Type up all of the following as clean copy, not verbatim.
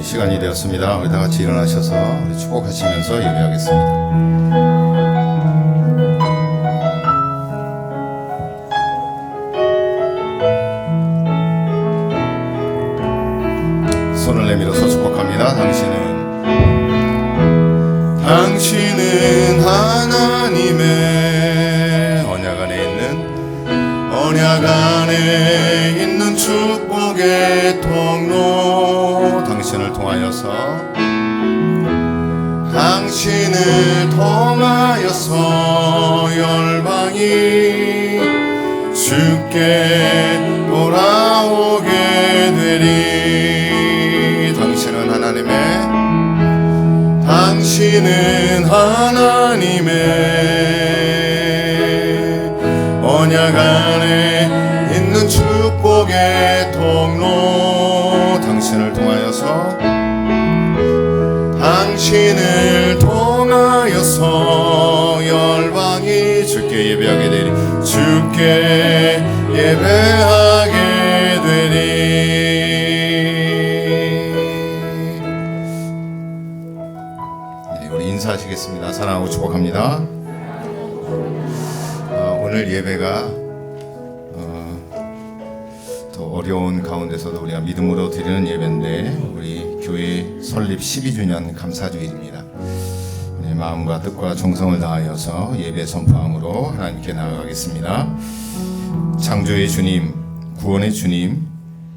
시간이 되었습니다. 우리 다 같이 일어나셔서 우리 축복하시면서 예배하겠습니다. 손을 내밀어서 축복합니다. 당신은 하나님의 언약 안에 있는 축복의 통로. 당신을 통하여서 열방이 주께 돌아오게 되리. 당신은 하나님의 언약 안에 있는 축복의 통로. 당신을 통하여서 열방이 주께 예배하게 되리. 우리 인사하시겠습니다. 사랑하고 축복합니다. 오늘 예배가 더 어려운 가운데서도 우리가 믿음으로 드리는 예배인데, 우리 교회 설립 12주년 감사주일입니다. 마음과 뜻과 정성을 다하여서 예배 선포함으로 하나님께 나아가겠습니다. 창조의 주님, 구원의 주님,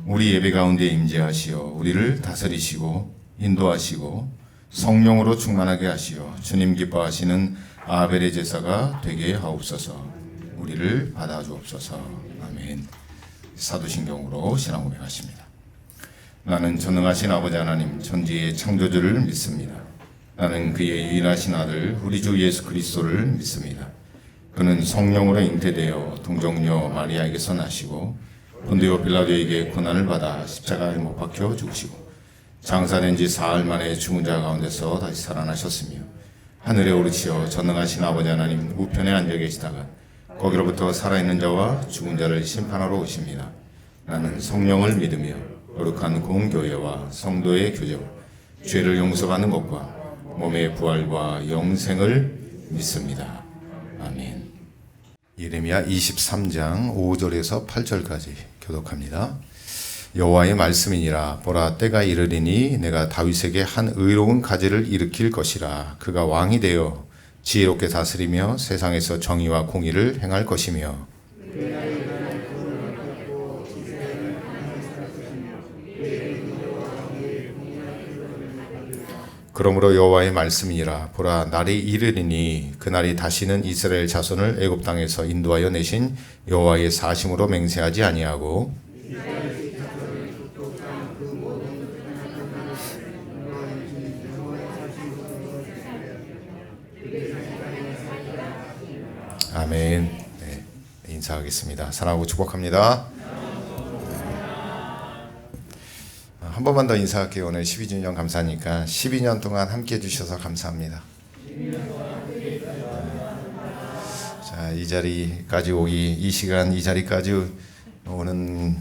우리 예배 가운데 임재하시어 우리를 다스리시고 인도하시고 성령으로 충만하게 하시어 주님 기뻐하시는 아벨의 제사가 되게 하옵소서. 우리를 받아주옵소서. 아멘. 사도신경으로 신앙 고백하십니다. 나는 전능하신 아버지 하나님 천지의 창조주를 믿습니다. 나는 그의 유일하신 아들 우리 주 예수 그리스도를 믿습니다. 그는 성령으로 잉태되어 동정녀 마리아에게서 나시고 본디오 빌라도에게 고난을 받아 십자가에 못 박혀 죽으시고 장사된 지 사흘 만에 죽은 자 가운데서 다시 살아나셨으며 하늘에 오르시어 전능하신 아버지 하나님 우편에 앉아 계시다가 거기로부터 살아있는 자와 죽은 자를 심판하러 오십니다. 나는 성령을 믿으며 거룩한 공교회와 성도의 교제와 죄를 용서받는 것과 몸의 부활과 영생을 믿습니다. 아멘. 예레미야 23장 5절에서 8절까지 교독합니다. 여호와의 말씀이니라. 보라, 때가 이르리니 내가 다윗에게 한 의로운 가지를 일으킬 것이라. 그가 왕이 되어 지혜롭게 다스리며 세상에서 정의와 공의를 행할 것이며 그러므로 여호와의 말씀이니라. 보라, 날이 이르리니 그날이 다시는 이스라엘 자손을 애굽 땅에서 인도하여 내신 여호와의 사심으로 맹세하지 아니하고 아멘. 네, 인사하겠습니다. 사랑하고 축복합니다. 한 번만 더 인사할게요. 오늘 12주년 감사하니까 12년 동안 함께 해주셔서 감사합니다. 자, 이 자리까지 오기, 이 시간 이 자리까지 오는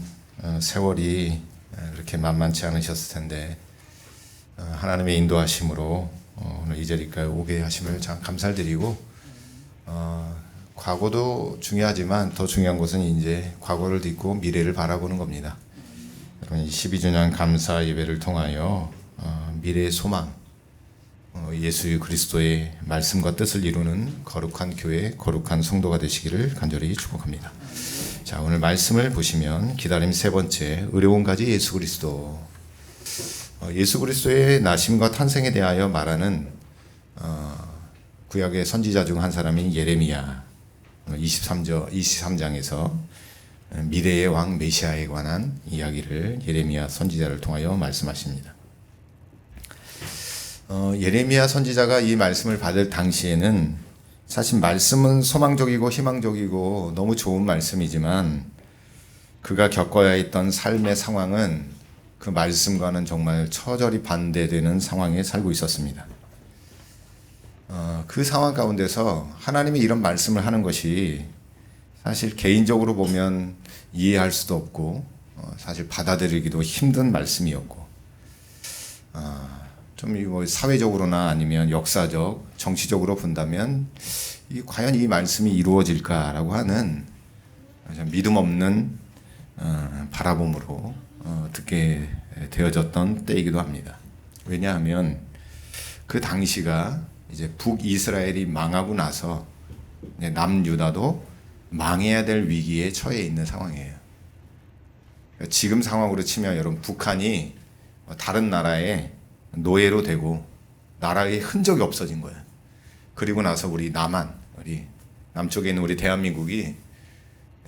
세월이 그렇게 만만치 않으셨을 텐데 하나님의 인도하심으로 오늘 이 자리까지 오게 하심을 참 감사드리고, 과거도 중요하지만 더 중요한 것은 이제 과거를 딛고 미래를 바라보는 겁니다. 여러분, 12주년 감사 예배를 통하여 미래의 소망, 예수 그리스도의 말씀과 뜻을 이루는 거룩한 교회, 거룩한 성도가 되시기를 간절히 축복합니다. 자, 오늘 말씀을 보시면 기다림 세 번째, 의로운 가지 예수 그리스도. 예수 그리스도의 나심과 탄생에 대하여 말하는 구약의 선지자 중 한 사람인 예레미야 23장에서 미래의 왕 메시아에 관한 이야기를 예레미야 선지자를 통하여 말씀하십니다. 예레미야 선지자가 이 말씀을 받을 당시에는 사실 말씀은 소망적이고 희망적이고 너무 좋은 말씀이지만 그가 겪어야 했던 삶의 상황은 그 말씀과는 정말 처절히 반대되는 상황에 살고 있었습니다. 그 상황 가운데서 하나님이 이런 말씀을 하는 것이 사실 개인적으로 보면 이해할 수도 없고 사실 받아들이기도 힘든 말씀이었고 좀 이거 사회적으로나 아니면 역사적, 정치적으로 본다면 과연 이 말씀이 이루어질까라고 하는 믿음 없는 바라봄으로 듣게 되어졌던 때이기도 합니다. 왜냐하면 그 당시가 이제 북이스라엘이 망하고 나서 남유다도 망해야 될 위기에 처해 있는 상황이에요. 지금 상황으로 치면 여러분 북한이 다른 나라의 노예로 되고 나라의 흔적이 없어진 거예요. 그리고 나서 우리 남쪽에 있는 우리 대한민국이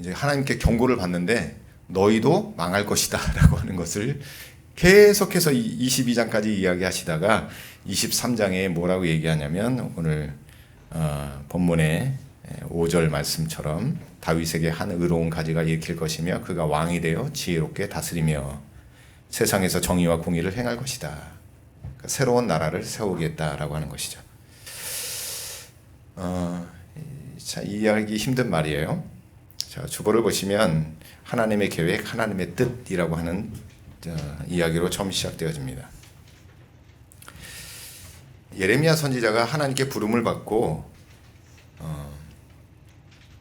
이제 하나님께 경고를 받는데 너희도 망할 것이다 라고 하는 것을 계속해서 22장까지 이야기하시다가 23장에 뭐라고 얘기하냐면 오늘 본문의 5절 말씀처럼 다윗에게 한 의로운 가지가 일으킬 것이며 그가 왕이 되어 지혜롭게 다스리며 세상에서 정의와 공의를 행할 것이다. 그러니까 새로운 나라를 세우겠다라고 하는 것이죠. 자, 이해하기 힘든 말이에요. 자, 주보를 보시면 하나님의 계획, 하나님의 뜻이라고 하는 이야기로 처음 시작되어집니다. 예레미야 선지자가 하나님께 부름을 받고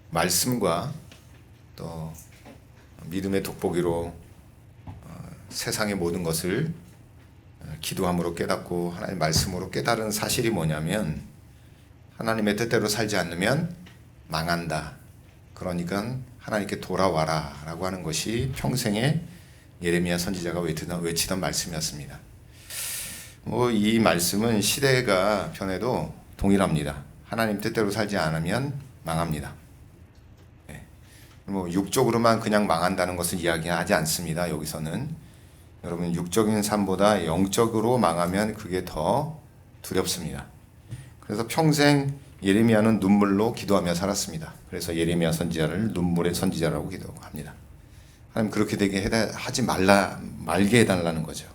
말씀과 또 믿음의 돋보기로 세상의 모든 것을 기도함으로 깨닫고 하나님의 말씀으로 깨달은 사실이 뭐냐면 하나님의 뜻대로 살지 않으면 망한다. 그러니까 하나님께 돌아와라 라고 하는 것이 평생에 예레미야 선지자가 외치던 말씀이었습니다. 이 말씀은 시대가 변해도 동일합니다. 하나님 뜻대로 살지 않으면 망합니다. 육적으로만 그냥 망한다는 것을 이야기하지 않습니다. 여기서는 여러분 육적인 삶보다 영적으로 망하면 그게 더 두렵습니다. 그래서 평생 예레미야는 눈물로 기도하며 살았습니다. 그래서 예레미야 선지자를 눈물의 선지자라고 기도합니다. 하나님 그렇게 되게 하지 말게 해달라는 거죠.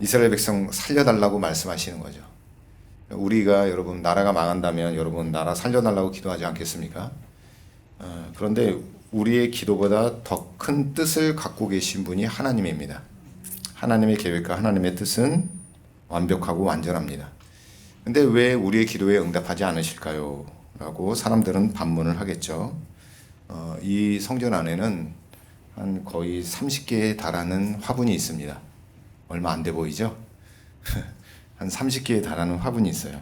이스라엘 백성 살려달라고 말씀하시는 거죠. 우리가 여러분 나라가 망한다면 여러분 나라 살려달라고 기도하지 않겠습니까? 그런데 우리의 기도보다 더 큰 뜻을 갖고 계신 분이 하나님입니다. 하나님의 계획과 하나님의 뜻은 완벽하고 완전합니다. 근데 왜 우리의 기도에 응답하지 않으실까요? 라고 사람들은 반문을 하겠죠. 이 성전 안에는 한 거의 30개에 달하는 화분이 있습니다. 얼마 안 돼 보이죠? 한 30개에 달하는 화분이 있어요.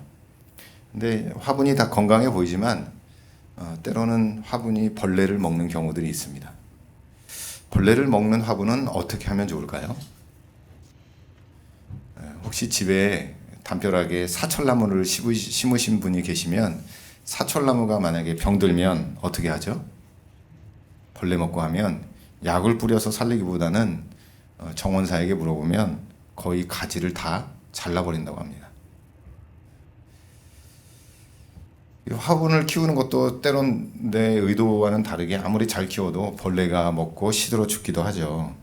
근데 화분이 다 건강해 보이지만 때로는 화분이 벌레를 먹는 경우들이 있습니다. 벌레를 먹는 화분은 어떻게 하면 좋을까요? 혹시 집에 담벼락에 사철나무를 심으신 분이 계시면 사철나무가 만약에 병들면 어떻게 하죠? 벌레 먹고 하면 약을 뿌려서 살리기보다는 정원사에게 물어보면 거의 가지를 다 잘라버린다고 합니다. 이 화분을 키우는 것도 때론 내 의도와는 다르게 아무리 잘 키워도 벌레가 먹고 시들어 죽기도 하죠.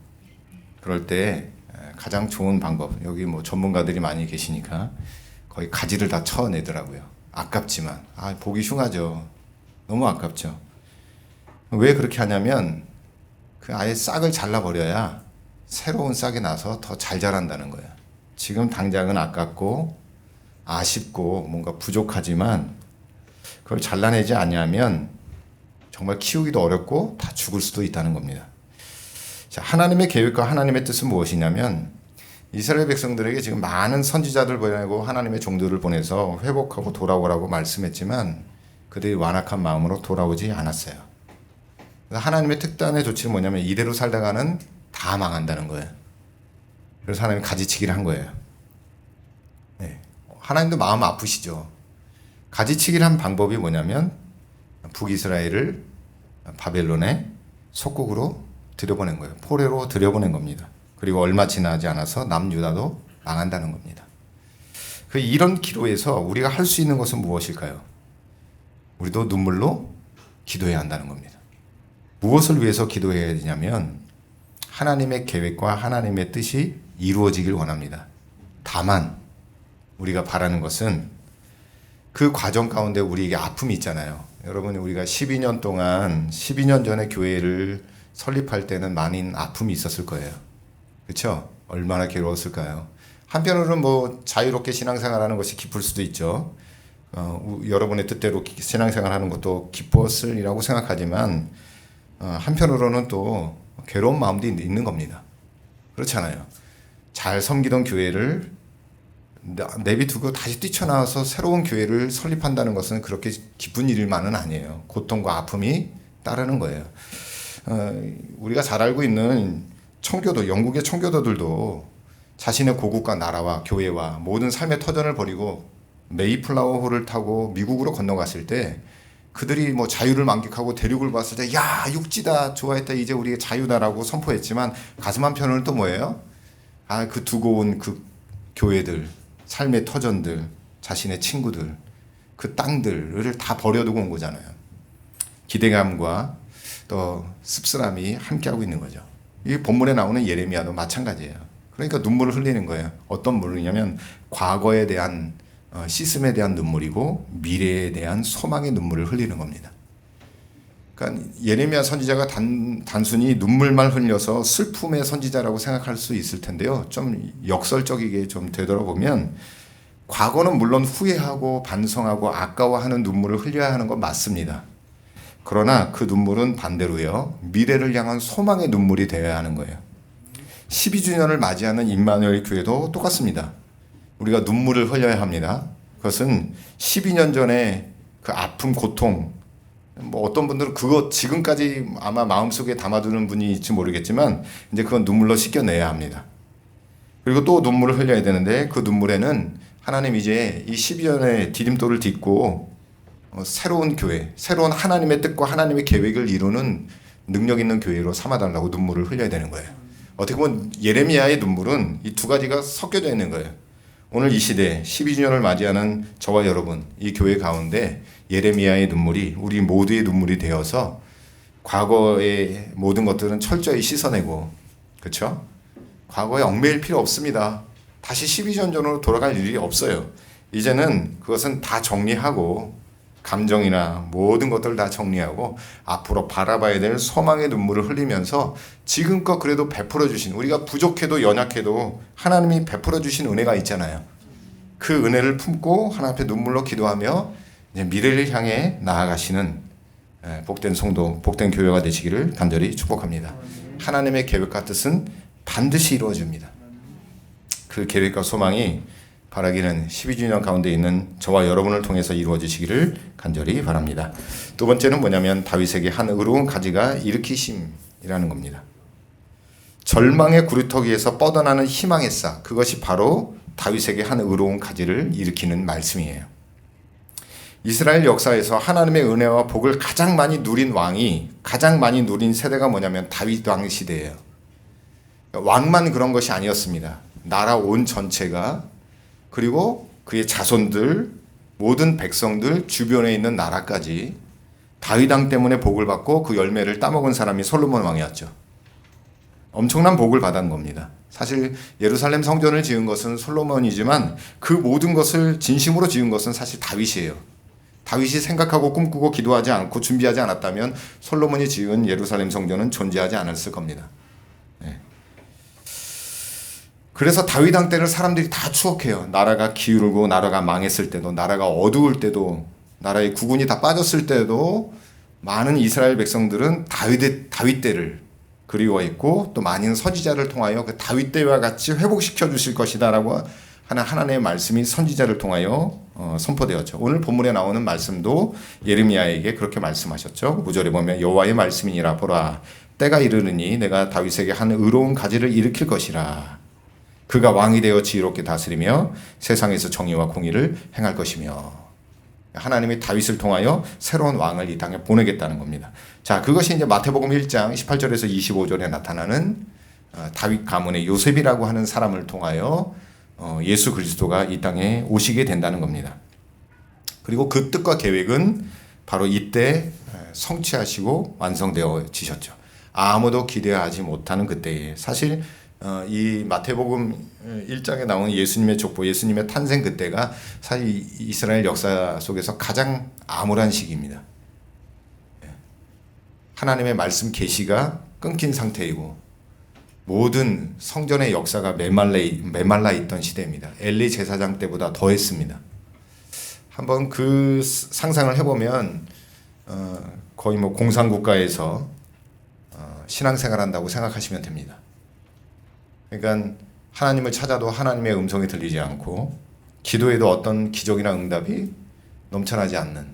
그럴 때 가장 좋은 방법, 여기 전문가들이 많이 계시니까 거의 가지를 다 쳐내더라고요. 아깝지만 보기 흉하죠. 너무 아깝죠. 왜 그렇게 하냐면 아예 싹을 잘라버려야 새로운 싹이 나서 더 잘 자란다는 거예요. 지금 당장은 아깝고 아쉽고 뭔가 부족하지만 그걸 잘라내지 않으면 정말 키우기도 어렵고 다 죽을 수도 있다는 겁니다. 자, 하나님의 계획과 하나님의 뜻은 무엇이냐면 이스라엘 백성들에게 지금 많은 선지자들 보내고 하나님의 종들을 보내서 회복하고 돌아오라고 말씀했지만 그들이 완악한 마음으로 돌아오지 않았어요. 하나님의 특단의 조치는 뭐냐면 이대로 살다가는 다 망한다는 거예요. 그래서 하나님이 가지치기를 한 거예요. 네. 하나님도 마음 아프시죠. 가지치기를 한 방법이 뭐냐면 북이스라엘을 바벨론의 속국으로 들여보낸 거예요. 포로로 들여보낸 겁니다. 그리고 얼마 지나지 않아서 남유다도 망한다는 겁니다. 이런 기도에서 우리가 할 수 있는 것은 무엇일까요? 우리도 눈물로 기도해야 한다는 겁니다. 무엇을 위해서 기도해야 되냐면 하나님의 계획과 하나님의 뜻이 이루어지길 원합니다. 다만 우리가 바라는 것은 그 과정 가운데 우리에게 아픔이 있잖아요. 여러분 우리가 12년 동안 12년 전에 교회를 설립할 때는 많은 아픔이 있었을 거예요. 그렇죠? 얼마나 괴로웠을까요? 한편으로는 뭐 자유롭게 신앙생활하는 것이 기쁠 수도 있죠. 여러분의 뜻대로 신앙생활하는 것도 기뻤으리라고 생각하지만 한편으로는 또 괴로운 마음도 있는 겁니다. 그렇잖아요. 잘 섬기던 교회를 내비두고 다시 뛰쳐나와서 새로운 교회를 설립한다는 것은 그렇게 기쁜 일만은 아니에요. 고통과 아픔이 따르는 거예요. 우리가 잘 알고 있는 청교도, 영국의 청교도들도 자신의 고국과 나라와 교회와 모든 삶의 터전을 버리고 메이플라워호를 타고 미국으로 건너갔을 때 그들이 뭐 자유를 만끽하고 대륙을 봤을 때 야, 육지다, 좋아했다, 이제 우리의 자유다라고 선포했지만 가슴 한편으로는 또 뭐예요? 그 두고 온 그 교회들, 삶의 터전들, 자신의 친구들, 그 땅들을 다 버려두고 온 거잖아요. 기대감과 또 씁쓸함이 함께하고 있는 거죠. 이 본문에 나오는 예레미야도 마찬가지예요. 그러니까 눈물을 흘리는 거예요. 어떤 눈물이냐면 과거에 대한 씻음에 대한 눈물이고 미래에 대한 소망의 눈물을 흘리는 겁니다. 그러니까 예레미야 선지자가 단순히 눈물만 흘려서 슬픔의 선지자라고 생각할 수 있을 텐데요. 좀 역설적이게 좀 되돌아보면 과거는 물론 후회하고 반성하고 아까워하는 눈물을 흘려야 하는 건 맞습니다. 그러나 그 눈물은 반대로요. 미래를 향한 소망의 눈물이 되어야 하는 거예요. 12주년을 맞이하는 임마누엘 교회도 똑같습니다. 우리가 눈물을 흘려야 합니다. 그것은 12년 전에 그 아픔, 고통, 뭐 어떤 분들은 그거 지금까지 아마 마음속에 담아두는 분이 있지 모르겠지만 이제 그건 눈물로 씻겨내야 합니다. 그리고 또 눈물을 흘려야 되는데 그 눈물에는 하나님 이제 이 12년의 디딤돌을 딛고 새로운 교회, 새로운 하나님의 뜻과 하나님의 계획을 이루는 능력 있는 교회로 삼아달라고 눈물을 흘려야 되는 거예요. 어떻게 보면 예레미야의 눈물은 이 두 가지가 섞여져 있는 거예요. 오늘 이 시대 12주년을 맞이하는 저와 여러분, 이 교회 가운데 예레미야의 눈물이 우리 모두의 눈물이 되어서 과거의 모든 것들은 철저히 씻어내고, 그렇죠? 과거에 얽매일 필요 없습니다. 다시 12년 전으로 돌아갈 일이 없어요. 이제는 그것은 다 정리하고 감정이나 모든 것들을 다 정리하고 앞으로 바라봐야 될 소망의 눈물을 흘리면서 지금껏 그래도 베풀어 주신, 우리가 부족해도 연약해도 하나님이 베풀어 주신 은혜가 있잖아요. 그 은혜를 품고 하나님 앞에 눈물로 기도하며 이제 미래를 향해 나아가시는 복된 성도, 복된 교회가 되시기를 간절히 축복합니다. 하나님의 계획과 뜻은 반드시 이루어집니다. 그 계획과 소망이 바라기는 12주년 가운데 있는 저와 여러분을 통해서 이루어지시기를 간절히 바랍니다. 두 번째는 뭐냐면 다윗에게 한 의로운 가지가 일으키심이라는 겁니다. 절망의 구리터기에서 뻗어나는 희망의 싹, 그것이 바로 다윗에게 한 의로운 가지를 일으키는 말씀이에요. 이스라엘 역사에서 하나님의 은혜와 복을 가장 많이 누린 왕이, 가장 많이 누린 세대가 뭐냐면 다윗 왕 시대예요. 왕만 그런 것이 아니었습니다. 나라 온 전체가, 그리고 그의 자손들, 모든 백성들, 주변에 있는 나라까지 다윗 왕 때문에 복을 받고 그 열매를 따먹은 사람이 솔로몬 왕이었죠. 엄청난 복을 받은 겁니다. 사실 예루살렘 성전을 지은 것은 솔로몬이지만 그 모든 것을 진심으로 지은 것은 사실 다윗이에요. 다윗이 생각하고 꿈꾸고 기도하지 않고 준비하지 않았다면 솔로몬이 지은 예루살렘 성전은 존재하지 않았을 겁니다. 그래서 다윗 왕 때를 사람들이 다 추억해요. 나라가 기울고 나라가 망했을 때도, 나라가 어두울 때도, 나라의 국운이 다 빠졌을 때도 많은 이스라엘 백성들은 다윗 때를 그리워했고 또 많은 선지자를 통하여 그 다윗 때와 같이 회복시켜 주실 것이다라고 하는 하나님의 말씀이 선지자를 통하여 선포되었죠. 오늘 본문에 나오는 말씀도 예레미야에게 그렇게 말씀하셨죠. 9절에 보면 여호와의 말씀이니라, 보라 때가 이르느니 내가 다윗에게 한 의로운 가지를 일으킬 것이라. 그가 왕이 되어 지혜롭게 다스리며 세상에서 정의와 공의를 행할 것이며. 하나님이 다윗을 통하여 새로운 왕을 이 땅에 보내겠다는 겁니다. 자, 그것이 이제 마태복음 1장 18절에서 25절에 나타나는 다윗 가문의 요셉이라고 하는 사람을 통하여 예수 그리스도가 이 땅에 오시게 된다는 겁니다. 그리고 그 뜻과 계획은 바로 이때 성취하시고 완성되어지셨죠. 아무도 기대하지 못하는 그때에, 사실 이 마태복음 1장에 나오는 예수님의 족보, 예수님의 탄생 그때가 사실 이스라엘 역사 속에서 가장 암울한 시기입니다. 하나님의 말씀 계시가 끊긴 상태이고 모든 성전의 역사가 메말라 있던 시대입니다. 엘리 제사장 때보다 더했습니다. 한번 그 상상을 해보면 거의 뭐 공산국가에서 신앙생활한다고 생각하시면 됩니다. 그러니까 하나님을 찾아도 하나님의 음성이 들리지 않고 기도에도 어떤 기적이나 응답이 넘쳐나지 않는,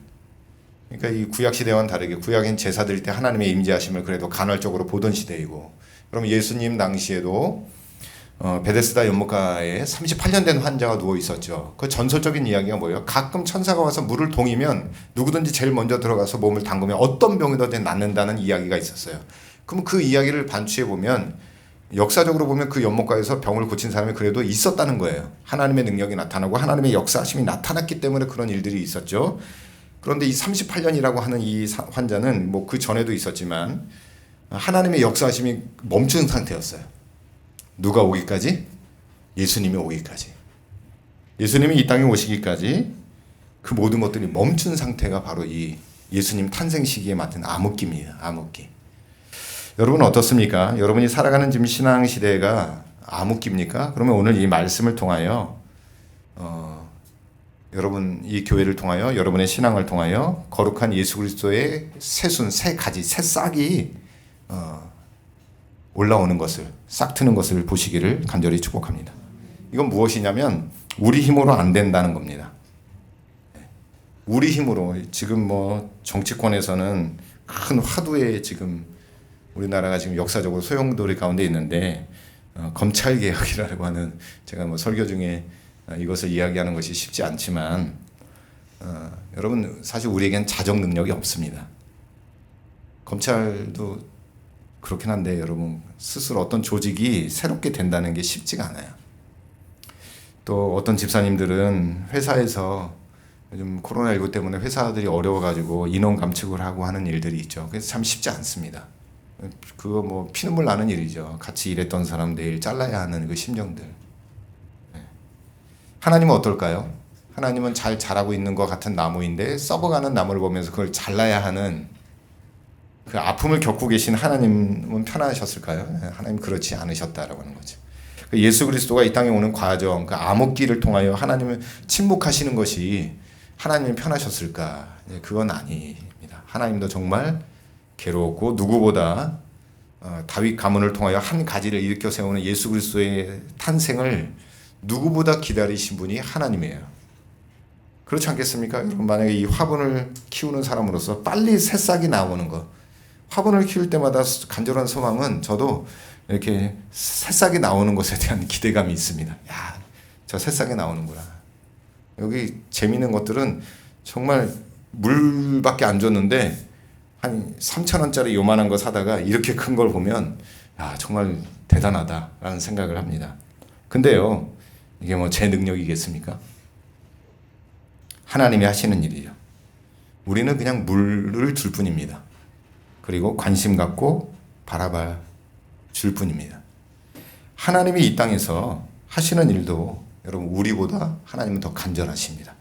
그러니까 이 구약 시대와는 다르게 구약엔 제사 드릴 때 하나님의 임재하심을 그래도 간헐적으로 보던 시대이고, 그럼 예수님 당시에도 베데스다 연못가에 38년 된 환자가 누워 있었죠. 그 전설적인 이야기가 뭐예요? 가끔 천사가 와서 물을 동이면 누구든지 제일 먼저 들어가서 몸을 담그면 어떤 병이든 낫는다는 이야기가 있었어요. 그럼 그 이야기를 반추해 보면 역사적으로 보면 그 연못가에서 병을 고친 사람이 그래도 있었다는 거예요. 하나님의 능력이 나타나고 하나님의 역사하심이 나타났기 때문에 그런 일들이 있었죠. 그런데 이 38년이라고 하는 이 환자는 뭐 그 전에도 있었지만 하나님의 역사하심이 멈춘 상태였어요. 누가 오기까지? 예수님이 오기까지. 예수님이 이 땅에 오시기까지 그 모든 것들이 멈춘 상태가 바로 이 예수님 탄생 시기에 맞는 암흑기입니다. 암흑기. 여러분은 어떻습니까? 여러분이 살아가는 지금 신앙 시대가 암흑기입니까? 그러면 오늘 이 말씀을 통하여 여러분 이 교회를 통하여 여러분의 신앙을 통하여 거룩한 예수 그리스도의 새순, 새 가지, 새 싹이 올라오는 것을, 싹 트는 것을 보시기를 간절히 축복합니다. 이건 무엇이냐면 우리 힘으로 안 된다는 겁니다. 우리 힘으로 지금 뭐 정치권에서는 큰 화두에 지금 우리나라가 지금 역사적으로 소용돌이 가운데 있는데 검찰 개혁이라고 하는, 제가 뭐 설교 중에 이것을 이야기하는 것이 쉽지 않지만 여러분 사실 우리에겐 자정 능력이 없습니다. 검찰도 그렇긴 한데 여러분 스스로 어떤 조직이 새롭게 된다는 게 쉽지가 않아요. 또 어떤 집사님들은 회사에서 요즘 코로나19 때문에 회사들이 어려워가지고 인원 감축을 하고 하는 일들이 있죠. 그래서 참 쉽지 않습니다. 그거 뭐 피눈물 나는 일이죠. 같이 일했던 사람 내일 잘라야 하는 그 심정들. 하나님은 어떨까요? 하나님은 잘 자라고 있는 것 같은 나무인데 썩어가는 나무를 보면서 그걸 잘라야 하는 그 아픔을 겪고 계신 하나님은 편하셨을까요? 하나님 그렇지 않으셨다라고 하는 거죠. 예수 그리스도가 이 땅에 오는 과정, 그 암흑기를 통하여 하나님을 침묵하시는 것이 하나님이 편하셨을까? 그건 아닙니다. 하나님도 정말 괴로웠고 누구보다 다윗 가문을 통하여 한 가지를 일으켜 세우는 예수 그리스도의 탄생을 누구보다 기다리신 분이 하나님이에요. 그렇지 않겠습니까? 여러분 만약에 이 화분을 키우는 사람으로서 빨리 새싹이 나오는 것, 화분을 키울 때마다 간절한 소망은 저도 이렇게 새싹이 나오는 것에 대한 기대감이 있습니다. 야, 저 새싹이 나오는구나. 여기 재미있는 것들은 정말 물밖에 안 줬는데 한 3,000원짜리 요만한 거 사다가 이렇게 큰 걸 보면 야, 정말 대단하다라는 생각을 합니다. 근데요, 이게 뭐 제 능력이겠습니까? 하나님이 하시는 일이죠. 우리는 그냥 물을 줄 뿐입니다. 그리고 관심 갖고 바라봐 줄 뿐입니다. 하나님이 이 땅에서 하시는 일도 여러분 우리보다 하나님은 더 간절하십니다.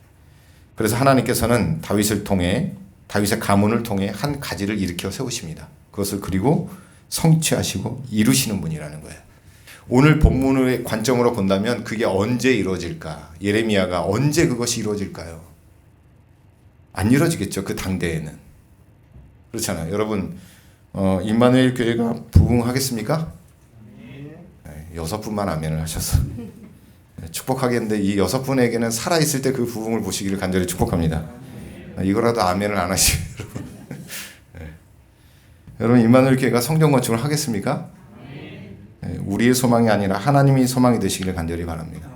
그래서 하나님께서는 다윗을 통해, 다윗의 가문을 통해 한 가지를 일으켜 세우십니다. 그것을 그리고 성취하시고 이루시는 분이라는 거예요. 오늘 본문의 관점으로 본다면 그게 언제 이루어질까? 예레미야가 언제 그것이 이루어질까요? 안 이루어지겠죠. 그 당대에는. 그렇잖아요. 여러분 임마누엘 교회가 부흥하겠습니까? 네, 6분만 아멘을 하셔서 축복하겠는데 이 6분에게는 살아있을 때 그 부흥을 보시기를 간절히 축복합니다. 이거라도 아멘을 안 하시면 여러분. 네. 여러분 임마누엘 교회가 성전 건축을 하겠습니까? 네, 우리의 소망이 아니라 하나님이 소망이 되시기를 간절히 바랍니다.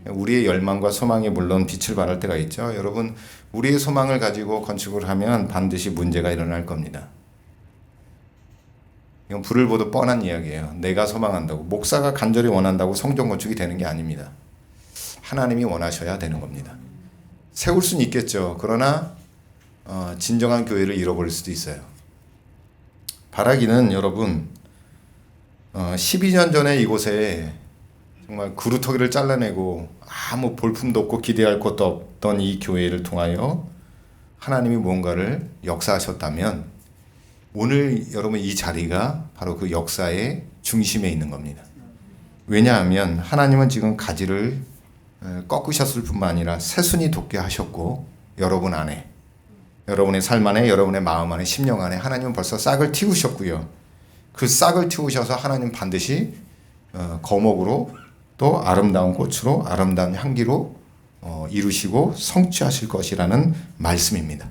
우리의 열망과 소망이 물론 빛을 발할 때가 있죠. 여러분 우리의 소망을 가지고 건축을 하면 반드시 문제가 일어날 겁니다. 이건 불을 보듯 뻔한 이야기예요. 내가 소망한다고, 목사가 간절히 원한다고 성전 건축이 되는 게 아닙니다. 하나님이 원하셔야 되는 겁니다. 세울 수는 있겠죠. 그러나 진정한 교회를 잃어버릴 수도 있어요. 바라기는 여러분 12년 전에 이곳에 정말 구루터기를 잘라내고 아무 볼품도 없고 기대할 것도 없던 이 교회를 통하여 하나님이 무언가를 역사하셨다면 오늘 여러분 이 자리가 바로 그 역사의 중심에 있는 겁니다. 왜냐하면 하나님은 지금 가지를 꺾으셨을 뿐만 아니라 새순이 돋게 하셨고, 여러분 안에, 여러분의 삶 안에, 여러분의 마음 안에, 심령 안에 하나님은 벌써 싹을 틔우셨고요. 그 싹을 틔우셔서 하나님 반드시 거목으로 또 아름다운 꽃으로 아름다운 향기로 이루시고 성취하실 것이라는 말씀입니다.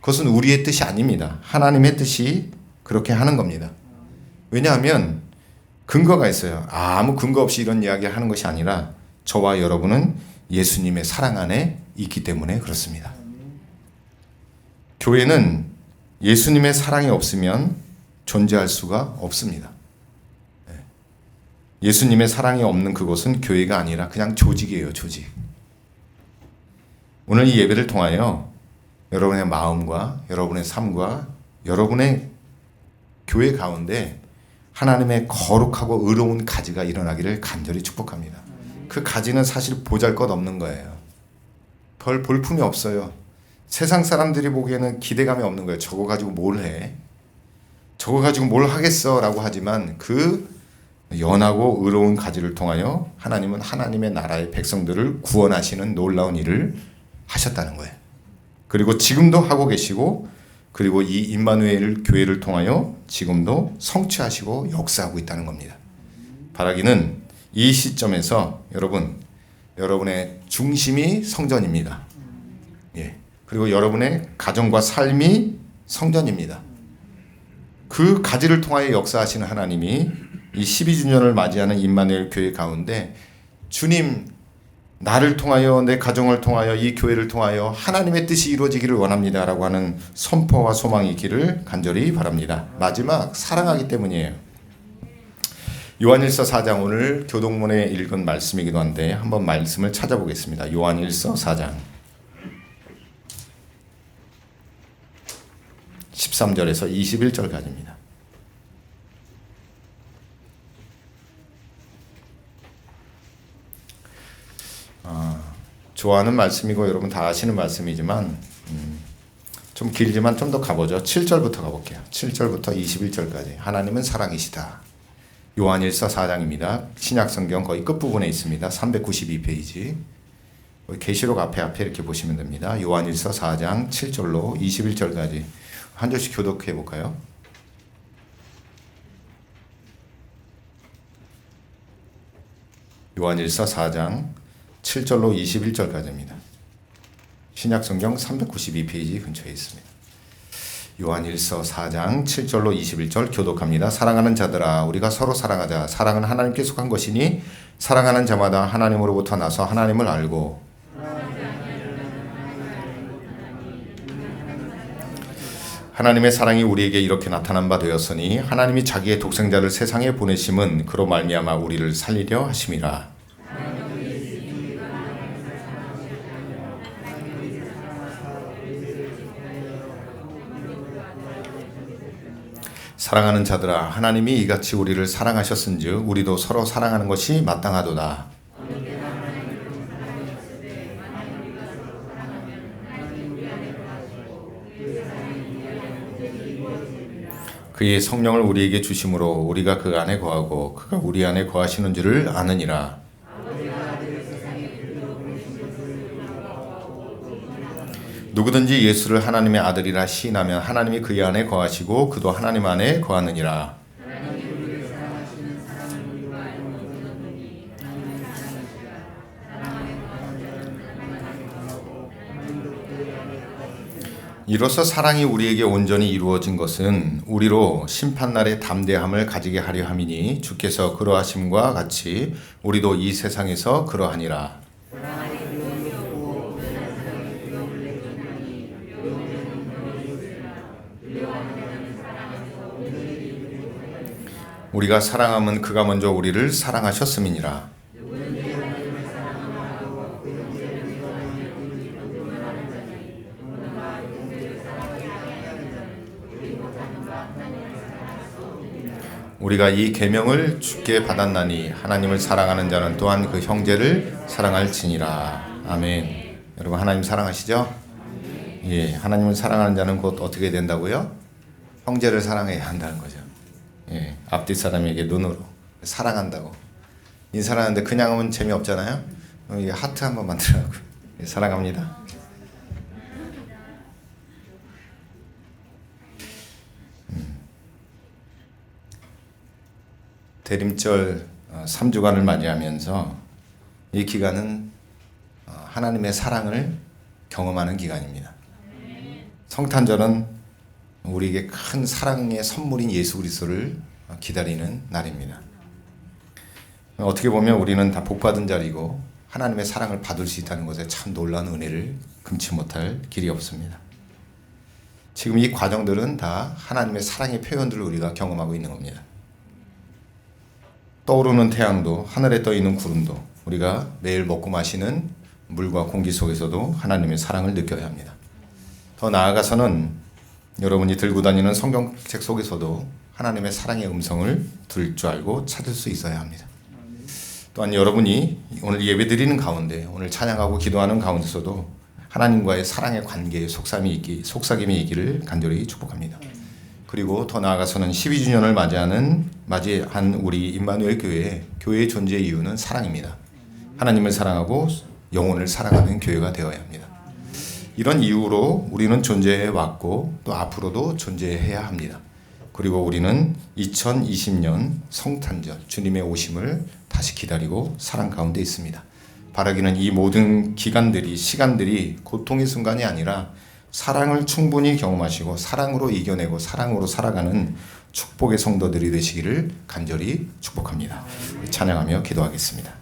그것은 우리의 뜻이 아닙니다. 하나님의 뜻이 그렇게 하는 겁니다. 왜냐하면 근거가 있어요. 아무 근거 없이 이런 이야기를 하는 것이 아니라 저와 여러분은 예수님의 사랑 안에 있기 때문에 그렇습니다. 교회는 예수님의 사랑이 없으면 존재할 수가 없습니다. 예수님의 사랑이 없는 그곳은 교회가 아니라 그냥 조직이에요, 조직. 오늘 이 예배를 통하여 여러분의 마음과 여러분의 삶과 여러분의 교회 가운데 하나님의 거룩하고 의로운 가지가 일어나기를 간절히 축복합니다. 그 가지는 사실 보잘것없는 거예요. 별 볼품이 없어요. 세상 사람들이 보기에는 기대감이 없는 거예요. 저거 가지고 뭘 해? 저거 가지고 뭘 하겠어? 라고 하지만 그 연하고 의로운 가지를 통하여 하나님은 하나님의 나라의 백성들을 구원하시는 놀라운 일을 하셨다는 거예요. 그리고 지금도 하고 계시고, 그리고 이 임마누엘 교회를 통하여 지금도 성취하시고 역사하고 있다는 겁니다. 바라기는 이 시점에서 여러분의 중심이 성전입니다. 예. 그리고 여러분의 가정과 삶이 성전입니다. 그 가지를 통하여 역사하시는 하나님이 이 12주년을 맞이하는 임마누엘 교회 가운데 주님, 나를 통하여 내 가정을 통하여 이 교회를 통하여 하나님의 뜻이 이루어지기를 원합니다 라고 하는 선포와 소망이 있기를 간절히 바랍니다. 마지막, 사랑하기 때문이에요. 요한일서 4장, 오늘 교동문에 읽은 말씀이기도 한데 한번 말씀을 찾아보겠습니다. 요한일서 4장 13절에서 21절까지입니다. 좋아하는 말씀이고 여러분 다 아시는 말씀이지만 좀 길지만 좀 더 가보죠. 7절부터 가볼게요. 7절부터 21절까지. 하나님은 사랑이시다. 요한일서 4장입니다. 신약성경 거의 끝부분에 있습니다. 392페이지. 계시록 앞에 이렇게 보시면 됩니다. 요한일서 4장 7절로 21절까지 한 절씩 교독해 볼까요? 요한일서 4장 7절로 21절까지입니다. 신약성경 392페이지 근처에 있습니다. 요한일서 4장 7절로 21절 교독합니다. 사랑하는 자들아, 우리가 서로 사랑하자. 사랑은 하나님께 속한 것이니 사랑하는 자마다 하나님으로부터 나서 하나님을 알고 하나님의 사랑이 우리에게 이렇게 나타난 바 되었으니 하나님이 자기의 독생자를 세상에 보내심은 그로 말미암아 우리를 살리려 하심이라. 사랑하는 자들아, 하나님이 이같이 우리를 사랑하셨은즉 우리도 서로 사랑하는 것이 마땅하도다. 그의 성령을 우리에게 주심으로 우리가 그 안에 거하고 그가 우리 안에 거하시는 줄을 아느니라. 누구든지 예수를 하나님의 아들이라 시인하면 하나님이 그의 안에 거하시고 그도 하나님 안에 거하느니라. 이로써 사랑이 우리에게 온전히 이루어진 것은 우리로 심판날의 담대함을 가지게 하려 함이니 주께서 그러하심과 같이 우리도 이 세상에서 그러하니라. 우리가 사랑함은 그가 먼저 우리를 사랑하셨음이니라. 우리가 이 계명을 주께 받았나니 하나님을 사랑하는 자는 또한 그 형제를 사랑할지니라. 아멘. 여러분 하나님 사랑하시죠? 예, 하나님을 사랑하는 자는 곧 어떻게 된다고요? 형제를 사랑해야 한다는 거죠. 예, 앞뒤 사람에게 눈으로 사랑한다고. 인사하는데 그냥 하면 재미없잖아요. 이게 하트 한번 만들라고요. 예, 사랑합니다. 대림절 3주간을 맞이하면서 이 기간은 하나님의 사랑을 경험하는 기간입니다. 성탄절은 우리에게 큰 사랑의 선물인 예수 그리스도를 기다리는 날입니다. 어떻게 보면 우리는 다 복받은 자리고 하나님의 사랑을 받을 수 있다는 것에 참 놀라운 은혜를 금치 못할 길이 없습니다. 지금 이 과정들은 다 하나님의 사랑의 표현들을 우리가 경험하고 있는 겁니다. 떠오르는 태양도, 하늘에 떠있는 구름도, 우리가 매일 먹고 마시는 물과 공기 속에서도 하나님의 사랑을 느껴야 합니다. 더 나아가서는 여러분이 들고 다니는 성경책 속에서도 하나님의 사랑의 음성을 들을 줄 알고 찾을 수 있어야 합니다. 또한 여러분이 오늘 예배드리는 가운데, 오늘 찬양하고 기도하는 가운데서도 하나님과의 사랑의 관계에 속삭임이 있기를 간절히 축복합니다. 그리고 더 나아가서는 12주년을 맞이한 우리 임마누엘 교회의 존재의 이유는 사랑입니다. 하나님을 사랑하고 영혼을 사랑하는 교회가 되어야 합니다. 이런 이유로 우리는 존재해 왔고 또 앞으로도 존재해야 합니다. 그리고 우리는 2020년 성탄절 주님의 오심을 다시 기다리고 사랑 가운데 있습니다. 바라기는 이 모든 시간들이 고통의 순간이 아니라 사랑을 충분히 경험하시고 사랑으로 이겨내고 사랑으로 살아가는 축복의 성도들이 되시기를 간절히 축복합니다. 찬양하며 기도하겠습니다.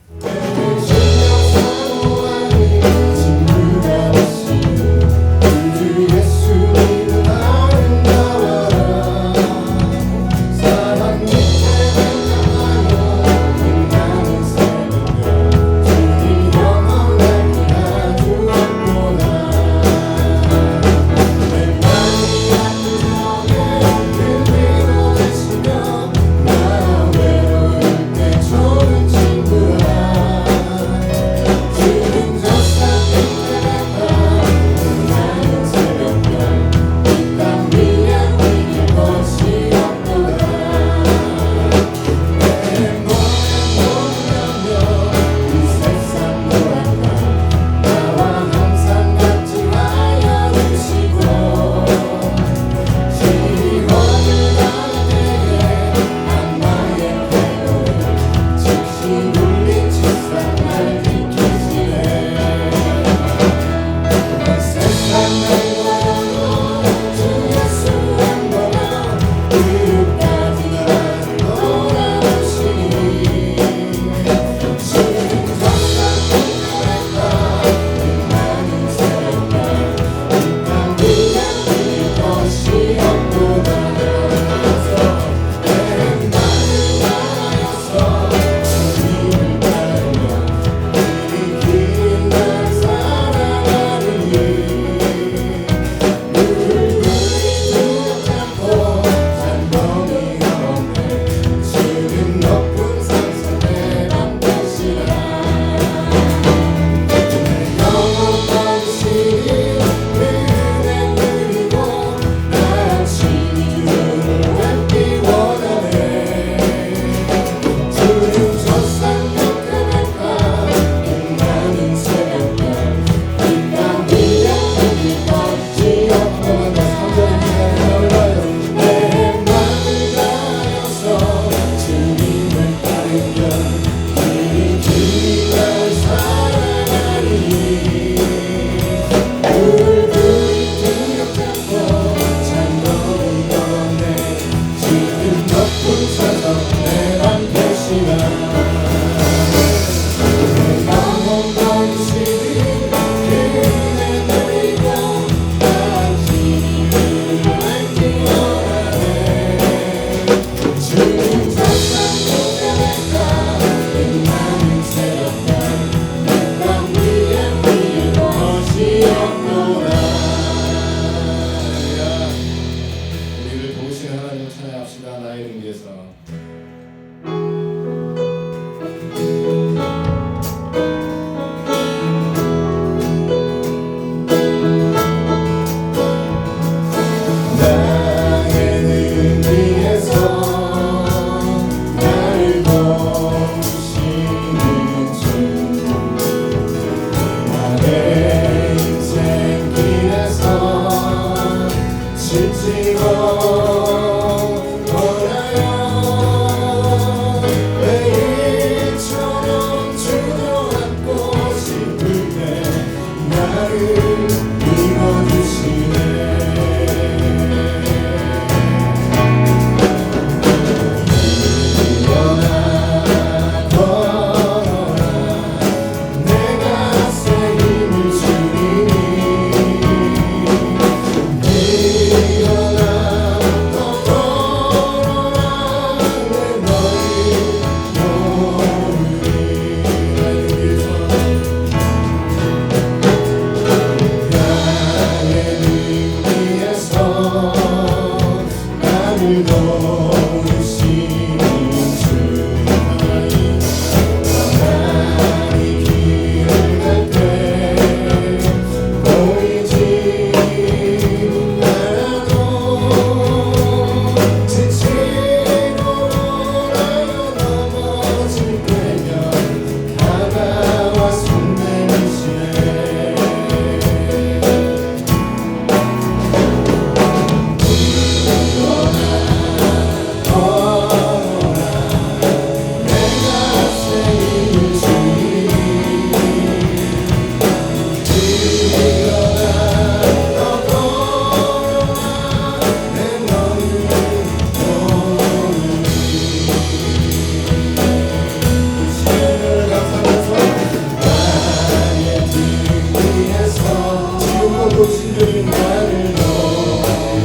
나를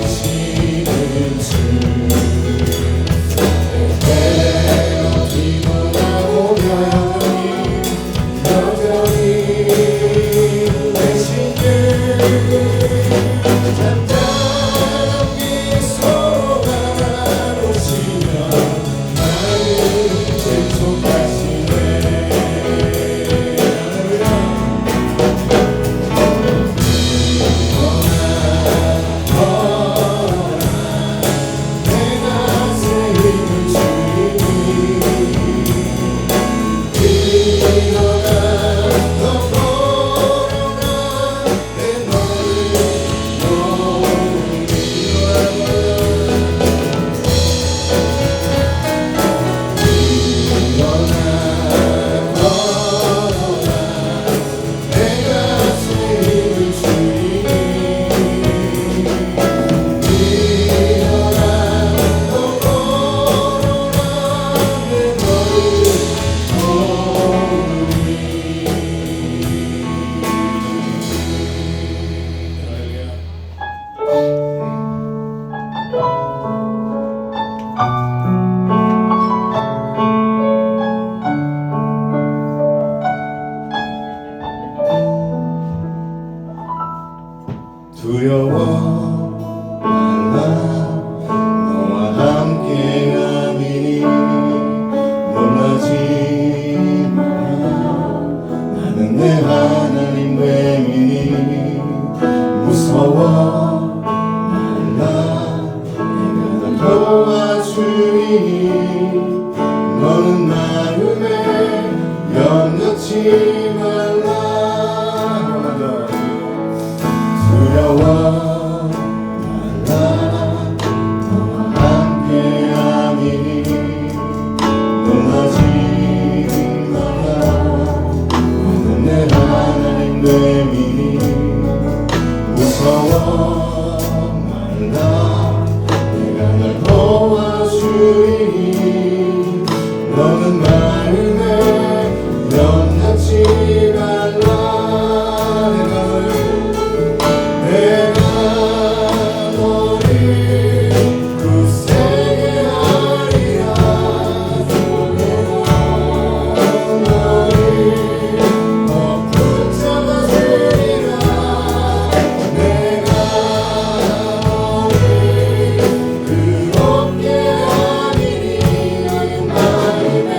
높이시는 주 때때로 피곤하고 여전히 되신 주 잠잠한 미소가 오시면 나를 재촉하시네 두려워 말라 너와 함께 가리니 놀라지 마라 나는 내 하나님 됨이니 무서워 말라 내가 널 도와주리니 너는 마음에 염려치 말라 두려워 말라 너와 함께 하리니 놀라지 마라 나는 내 하나님 됨이니 무서워 말라 내가 널 도와주리니 너는 마음에 염려치 말라 내가 너를 굳세게 하리라 너를 더 붙잡아 주리라 내가 너를 그롭게 하리니 너의 마음에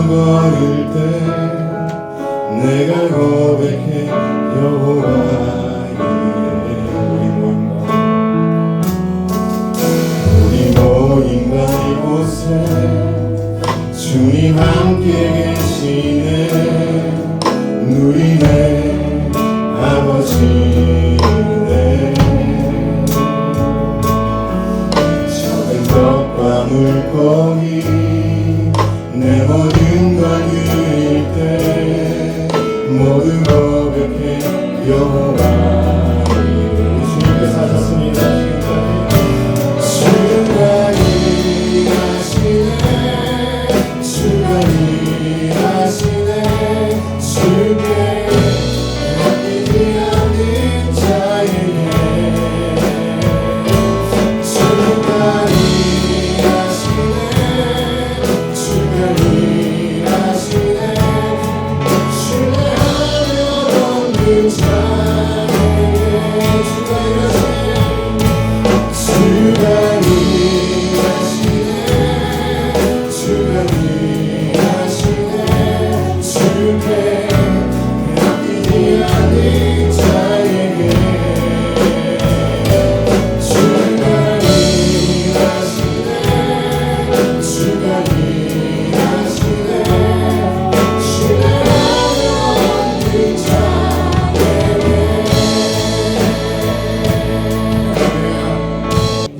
걸을 때 내가 고백해 여호와의 우리 모인 날 이곳에 주님 함께 계시네. 누리네 아버지네. 작은 떡과 물고기 내 모든 걸 드릴 때 모두 고백해 여호와. 주님께서 하셨습니다. 주가 일하시네. 주가 일하시네. 주께 맡기지 않는 자에게 주가 일하시네. 주가 일하시네. 신뢰하며 얻는 자에게 주가 일하시네. 주가 일하시네. 주께 맡기지 않는 자에게 주가 일하시네. 주가 일하시네. 신뢰하며 얻는 자에게.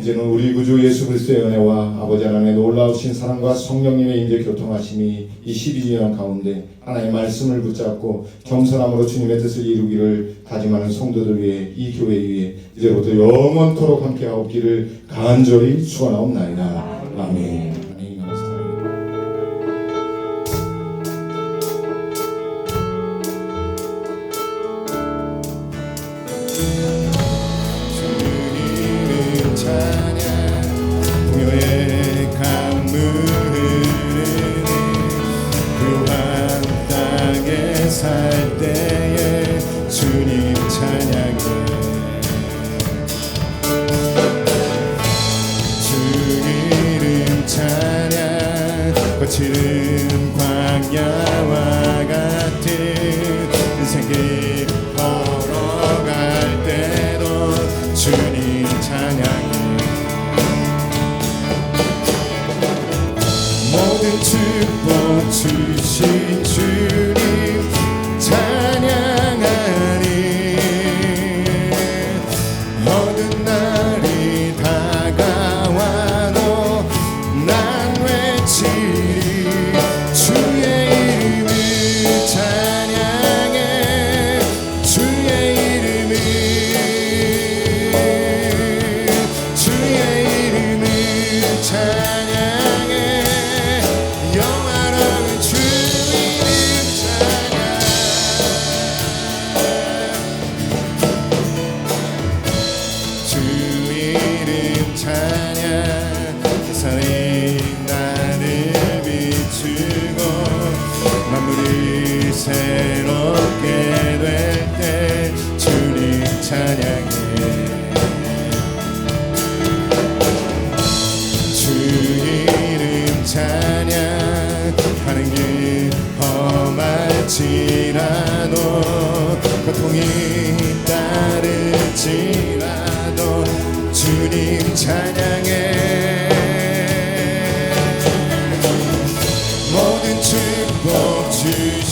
이제는 우리 구주 예수 그리스도의 은혜와 아버지 하나님의 놀라우신 사랑과 성령님의 인재 교통하심이 이 12주년 가운데 하나님의 말씀을 붙잡고 겸손함으로 주님의 뜻을 이루기를 다짐하는 성도들 위해 이 교회 위에 이제부터 영원토록 함께하옵기를 간절히 축원하옵나이다. 아멘. 하나님 감사합니다. 주님은 찬양 풍요의 강물 흐르는 그한 땅에 살 때에 주님 찬양해. 주 이름 찬양 거칠은 광야와 같은 인생길 걸어갈 때도 주님 찬양해. 모든 축복 주신 주님 찬양하리. 어두운 날이 다가와도 난 외치리. 주의 이름을 찬양해. 주의 이름을 주의 이름을 찬양해. 영원한 주 이름 찬양. 주 이름 찬양. 세상이 나를 비추고 만물이 새롭게 될 때 주님 찬양해. 주 이름 찬양. 가는 길 험할지라도 고통이 따를지라도 주님 찬양해. 모든 축복 주시